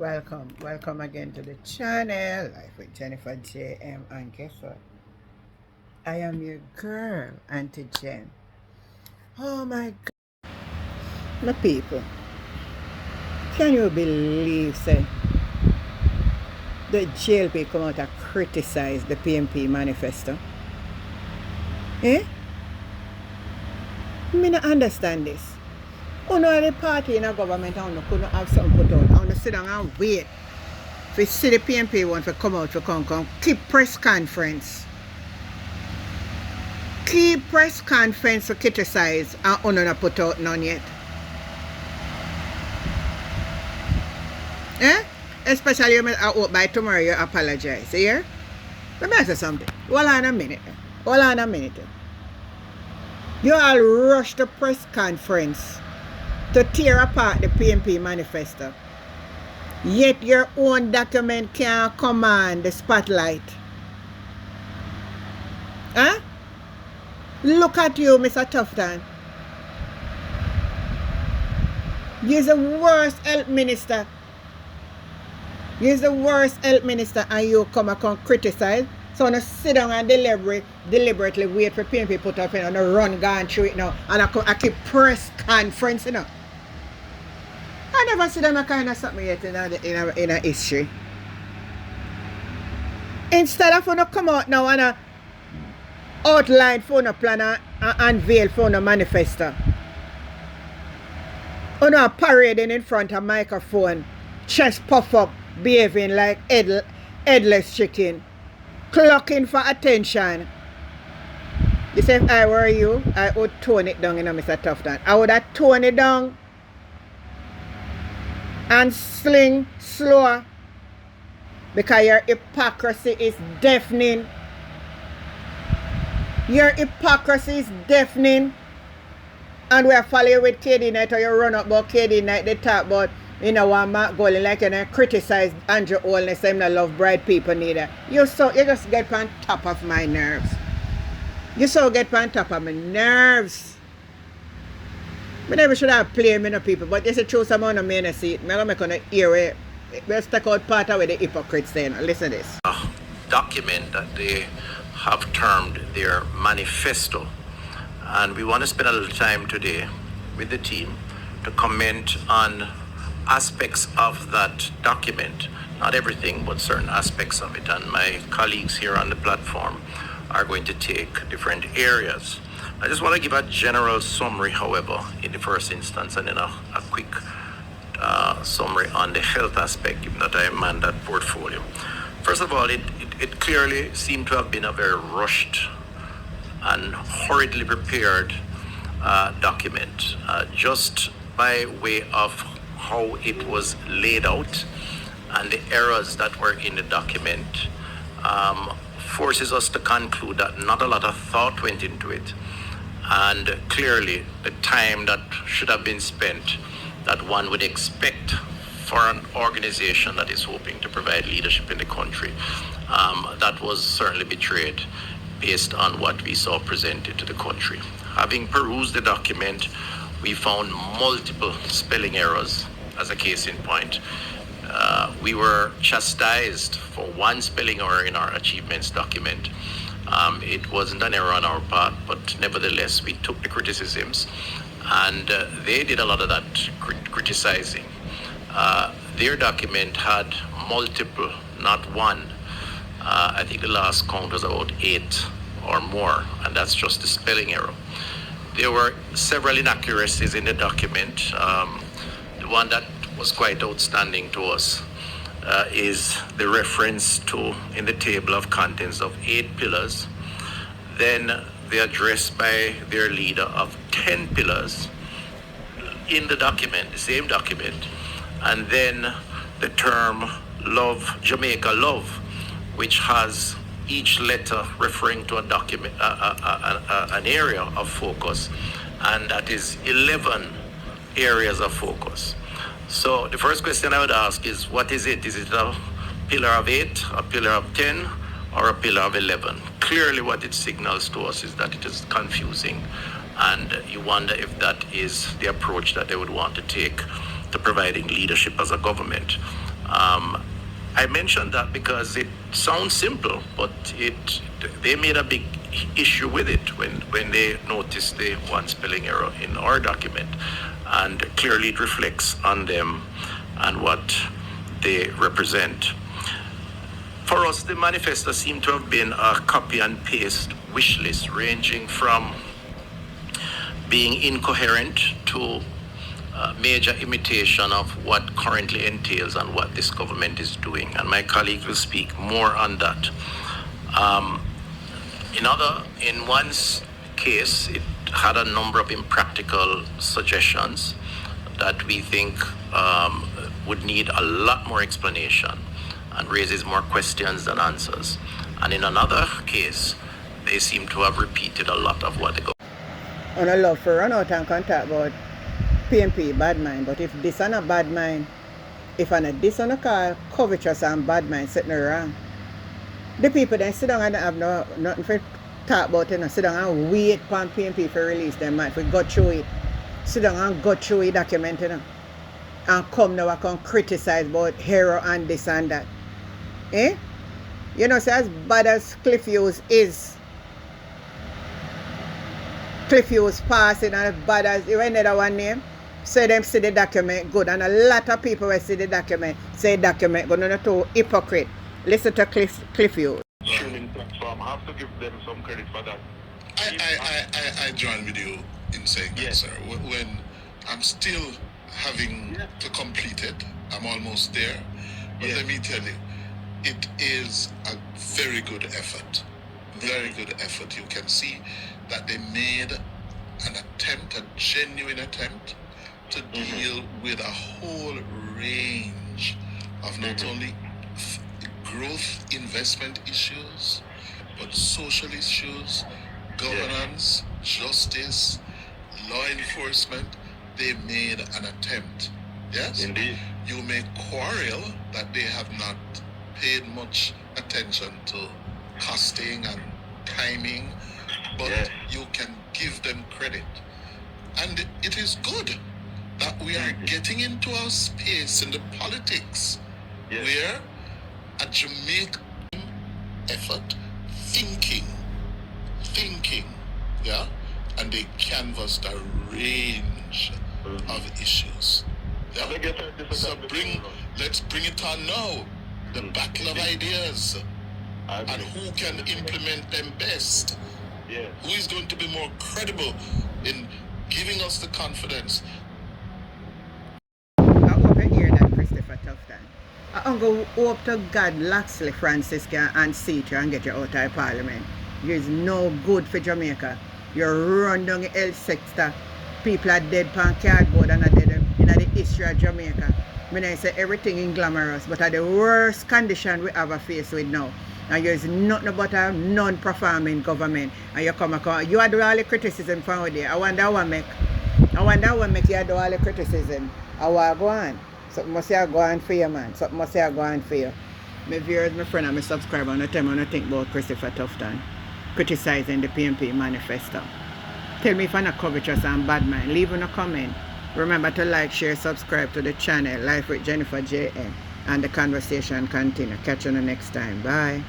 Welcome again to the channel, Life with Jennifer JM, and guess what? I am your girl, Auntie Jen. Oh my God, my people, can you believe, say, the JLP come out and criticize the PNP manifesto? Eh? Me not understand this. Oh no, the party in a government, I don't couldn't have something put out. I want to sit down and wait for see the PNP want to come out to come keep press conference. Keep press conference to criticize and not put out none yet. Eh? Especially I hope by tomorrow you apologize. Here? Let me ask you something. Hold on a minute. You all rush the press conference to tear apart the PNP manifesto. Yet your own document can't command the spotlight. Huh? Look at you, Mr. Tufton. You're the worst health minister. And you come and criticize. So I sit down and deliberately wait for PNP put up and run gone through it now. And I keep press conference, you know. I never see them kind of something yet in a history. Instead of come out now and outline for a plan and unveil for a manifesto. Parading in front of microphone, chest puff up, behaving like headless chicken, clocking for attention. You say if I were you, I would tone it down, Mr. Tufton. I would have toned it down and sling slower because your hypocrisy is deafening. And we are following with KD Night, or you run up about KD Night, they talk about, one Mark Golden, like, criticize Andrew Holness, say I love bright people neither. You just get on top of my nerves. You get on top of my nerves. I never should have played me, people, but this is true, someone on me see it. I'm going to make hear it. We'll stick out part of what the hypocrites saying. Listen to this. Document that they have termed their manifesto. And we want to spend a little time today with the team to comment on aspects of that document. Not everything, but certain aspects of it. And my colleagues here on the platform are going to take different areas. I just want to give a general summary, however, in the first instance, and then a quick summary on the health aspect, given that I man that portfolio. First of all, it clearly seemed to have been a very rushed and hurriedly prepared document, just by way of how it was laid out and the errors that were in the document forces us to conclude that not a lot of thought went into it, and clearly the time that should have been spent that one would expect for an organization that is hoping to provide leadership in the country, that was certainly betrayed based on what we saw presented to the country. Having perused the document, we found multiple spelling errors as a case in point. We were chastised for one spelling error in our achievements document. It wasn't an error on our part, but nevertheless, we took the criticisms, and they did a lot of that criticizing. Their document had multiple, not one. I think the last count was about 8 or more, and that's just the spelling error. There were several inaccuracies in the document. The one that was quite outstanding to us is the reference to, in the table of contents, of 8 pillars, then the address by their leader of 10 pillars in the document, the same document, and then the term love, Jamaica love, which has each letter referring to a document, an area of focus, and that is 11 areas of focus. So the first question I would ask is, what is it? Is it a pillar of 8, a pillar of 10, or a pillar of 11? Clearly what it signals to us is that it is confusing, and you wonder if that is the approach that they would want to take to providing leadership as a government. I mentioned that because it sounds simple, but they made a big issue with it when they noticed the one spelling error in our document, and clearly it reflects on them and what they represent. For us, the manifesto seemed to have been a copy and paste wish list, ranging from being incoherent to major imitation of what currently entails and what this government is doing. And my colleagues will speak more on that. In one case, it had a number of impractical suggestions that we think would need a lot more explanation and raises more questions than answers. And in another case, they seem to have repeated a lot of what the government. And I love for run out and contact about PNP bad mind, but if this is a bad mind, if this is a call covetous and bad mind, setting wrong. The people then sit down and have nothing to talk about, sit down and wait for PNP for release them, if we go through it. Sit down and go through it document, and come now and come criticize about hero and this and that. Eh? You know, so as bad as Cliff Hughes is, Cliff Hughes passing, and as bad as another one name, say them see the document good, and a lot of people will see the document, say document good, not too hypocrite. Listen to Cliff Hughes. Tuning platform, I have to give them some credit for that. I join with you in saying that, sir. When I'm still having to complete it, I'm almost there. But let me tell you, it is a very good effort. Very good effort. You can see that they made an attempt, a genuine attempt, to deal with a whole range of not only growth investment issues, but social issues, governance, justice, law enforcement. They made an attempt. Yes? Indeed. You may quarrel that they have not paid much attention to costing and timing, but you can give them credit. And it is good that we are getting into our space in the politics where a Jamaican effort, thinking, and they canvassed a range of issues. Yeah? So let's bring it on now. The battle of ideas and who can implement them best. Who is going to be more credible in giving us the confidence. I hope you hear that, Christopher Tufton. I'm going to hope to God Laxley Francis can see you and get you out of Parliament. It is no good for Jamaica. You run down the health sector. People are dead on cardboard and are dead in the history of Jamaica. I say everything is glamorous, but at the worst condition we have a face with now. And there's nothing but a non-performing government. And you come, you are doing all the criticism from there. I wonder what make you do all the criticism. I want to go on. Something must say go on for you, man. Something must say go on for you. My viewers, my friend, and my subscriber, and I tell me what I think about Christopher Tufton criticizing the PNP manifesto. Tell me if I'm not covetous and bad mind. Leave in a comment. Remember to like, share, subscribe to the channel Life with Jennifer JN, and the conversation continue. Catch you on the next time. Bye.